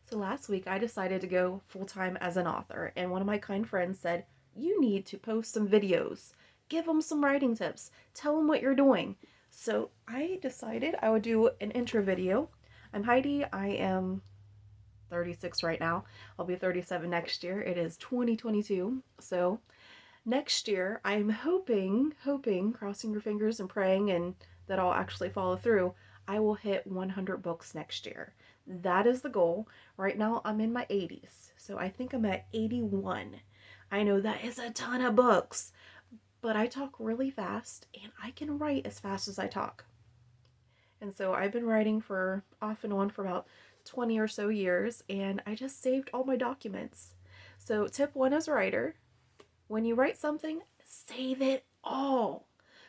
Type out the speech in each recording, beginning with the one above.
So last week I decided to go full time as an author, and one of my kind friends said, "You need to post some videos, give them some writing tips, tell them what you're doing." So I decided I would do an intro video. I'm Heidi. I am 36 right now. I'll be 37 next year. It is 2022. So next year, I'm hoping, crossing your fingers and praying and that I'll actually follow through. I will hit 100 books next year. That is the goal. Right now, I'm in my 80s, so I think I'm at 81. I know that is a ton of books, but I talk really fast and I can write as fast as I talk. And so I've been writing for off and on for about 20 or so years, and I just saved all my documents. So, tip one as a writer, when you write something, save it all.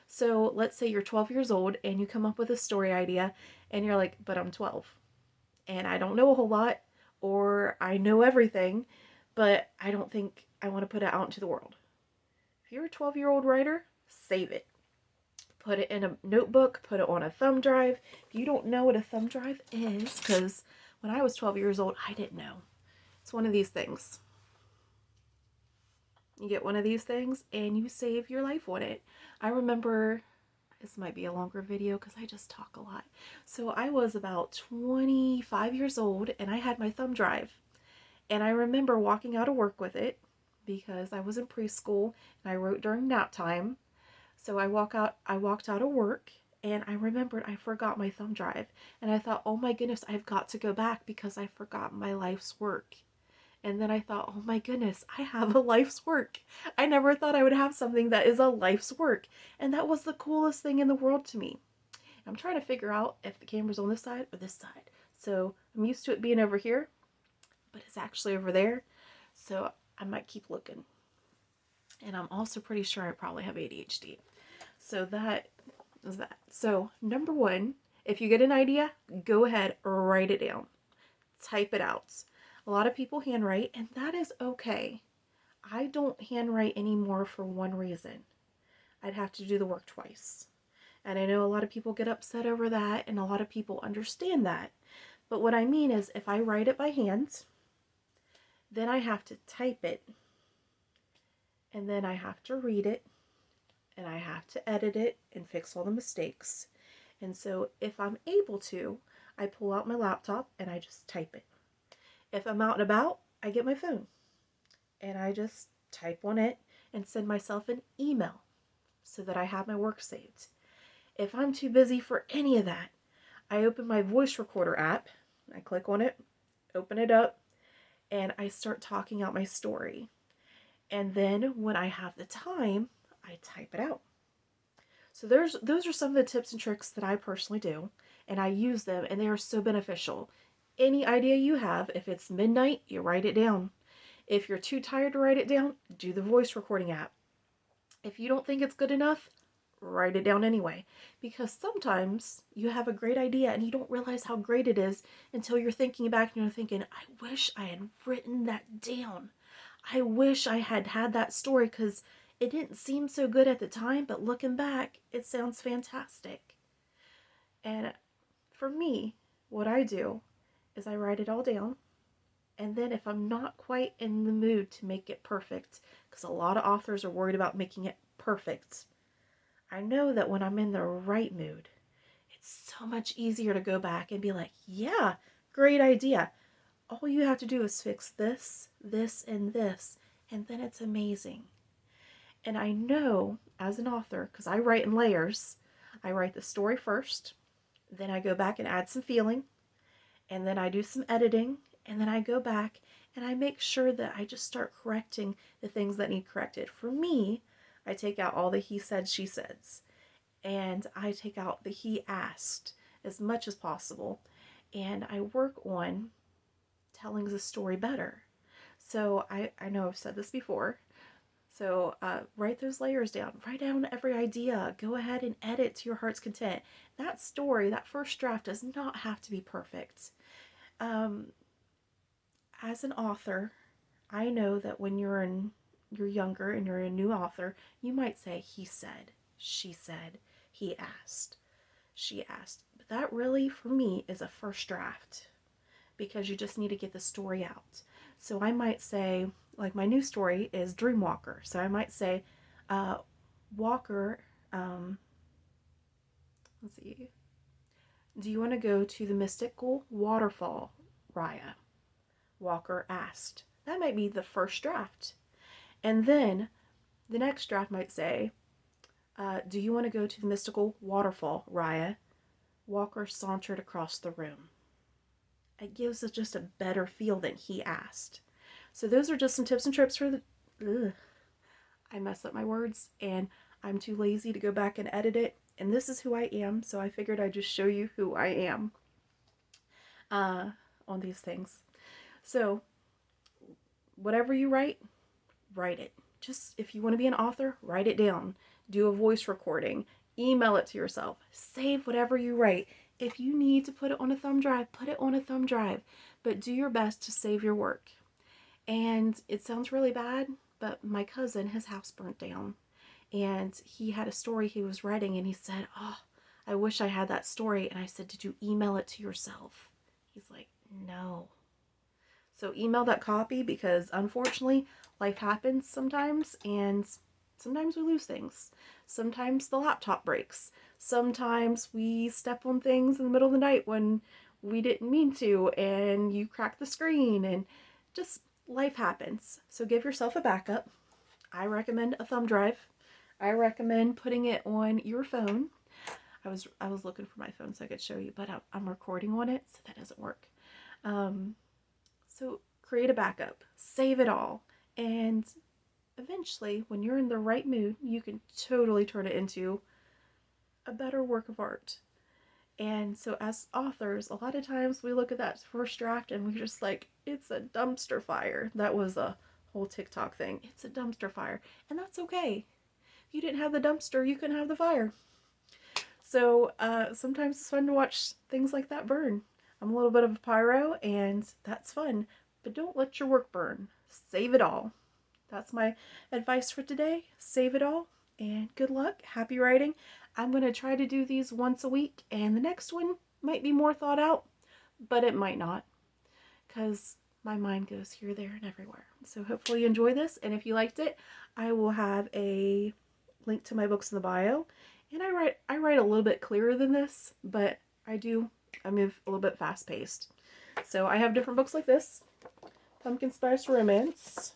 So let's say you're 12 years old and you come up with a story idea and you're like, but I'm 12 and I don't know a whole lot, or I know everything, but I don't think I want to put it out into the world. If you're a 12-year-old writer, save it. Put it in a notebook, put it on a thumb drive. If you don't know what a thumb drive is, because when I was 12 years old, I didn't know. It's one of these things. You get one of these things and you save your life on it. I remember, this might be a longer video because I just talk a lot. So I was about 25 years old and I had my thumb drive. And I remember walking out of work with it because I was in preschool and I wrote during nap time. So I walked out of work and I remembered I forgot my thumb drive. And I thought, oh my goodness, I've got to go back because I forgot my life's work. And then I thought, oh my goodness, I have a life's work. I never thought I would have something that is a life's work. And that was the coolest thing in the world to me. I'm trying to figure out if the camera's on this side or this side. So I'm used to it being over here, but it's actually over there. So I might keep looking. And I'm also pretty sure I probably have ADHD. So that is that. So number one, if you get an idea, go ahead, write it down. Type it out. A lot of people handwrite, and that is okay. I don't handwrite anymore for one reason. I'd have to do the work twice. And I know a lot of people get upset over that, and a lot of people understand that. But what I mean is, if I write it by hand, then I have to type it, and then I have to read it, and I have to edit it and fix all the mistakes. And so if I'm able to, I pull out my laptop and I just type it. If I'm out and about, I get my phone and I just type on it and send myself an email so that I have my work saved. If I'm too busy for any of that, I open my voice recorder app, I click on it, open it up, and I start talking out my story. And then when I have the time, I type it out. So those are some of the tips and tricks that I personally do, and I use them, and they are so beneficial. Any idea you have, if it's midnight, you write it down. If you're too tired to write it down, do the voice recording app. If you don't think it's good enough, write it down anyway. Because sometimes you have a great idea and you don't realize how great it is until you're thinking back and you're thinking, I wish I had written that down. I wish I had had that story because it didn't seem so good at the time, but looking back, it sounds fantastic. And for me, what I do is I write it all down. And then if I'm not quite in the mood to make it perfect, because a lot of authors are worried about making it perfect, I know that when I'm in the right mood, it's so much easier to go back and be like, yeah, great idea. All you have to do is fix this, this, and this, and then it's amazing. And I know as an author, because I write in layers, I write the story first, then I go back and add some feeling, and then I do some editing, and then I go back and I make sure that I just start correcting the things that need corrected. For me, I take out all the he said, she says, and I take out the he asked as much as possible, and I work on telling the story better. So I know I've said this before. So write those layers down. Write down every idea. Go ahead and edit to your heart's content. That story, that first draft, does not have to be perfect. Um, as an author, I know that when you're younger and you're a new author, you might say he said, she said, he asked, she asked. But that really, for me, is a first draft. because you just need to get the story out. So I might say, like my new story is Dreamwalker. So I might say, Walker, let's see, do you want to go to the mystical waterfall, Raya? Walker asked. That might be the first draft. And then the next draft might say, do you want to go to the mystical waterfall, Raya? Walker sauntered across the room. It gives us just a better feel than he asked. So those are just some tips and tricks for the... Ugh. I mess up my words, and I'm too lazy to go back and edit it. And this is who I am, so I figured I'd just show you who I am on these things. So whatever you write, write it. Just if you want to be an author, write it down. Do a voice recording. Email it to yourself. Save whatever you write. If you need to put it on a thumb drive, put it on a thumb drive. But do your best to save your work. And it sounds really bad, but my cousin, his house burnt down. And he had a story he was writing, and he said, oh, I wish I had that story. And I said, did you email it to yourself? He's like, no. So email that copy, because unfortunately life happens sometimes, and sometimes we lose things. Sometimes the laptop breaks. Sometimes we step on things in the middle of the night when we didn't mean to, and you crack the screen, and just life happens. So give yourself a backup. I recommend a thumb drive. I recommend putting it on your phone. I was looking for my phone so I could show you, but I'm recording on it, so that doesn't work. So create a backup, save it all, and eventually, when you're in the right mood, you can totally turn it into a better work of art. And so as authors, a lot of times we look at that first draft and we're just like, it's a dumpster fire. That was a whole TikTok thing. It's a dumpster fire. And that's okay. If you didn't have the dumpster, you couldn't have the fire. So sometimes it's fun to watch things like that burn. I'm a little bit of a pyro, and that's fun. But don't let your work burn. Save it all. That's my advice for today. Save it all, and good luck. Happy writing. I'm going to try to do these once a week, and the next one might be more thought out, but it might not, because my mind goes here, there, and everywhere. So hopefully you enjoy this, and if you liked it, I will have a link to my books in the bio. And I write a little bit clearer than this, but I move a little bit fast-paced. So I have different books like this. Pumpkin Spice Romance.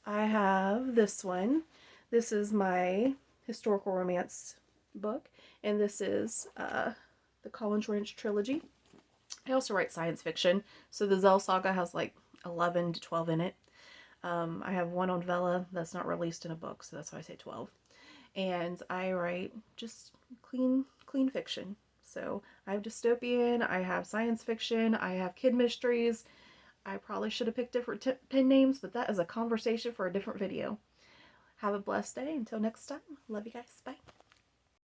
I have this one. This is my historical romance book, and this is the Collins Ranch trilogy. I also write science fiction, so the Zell Saga has like 11 to 12 in it. I have one on Vela that's not released in a book, so that's why I say 12. And I write just clean fiction. So I have dystopian, I have science fiction, I have kid mysteries. I probably should have picked different pen names, but that is a conversation for a different video. Have a blessed day. Until next time, love you guys. Bye.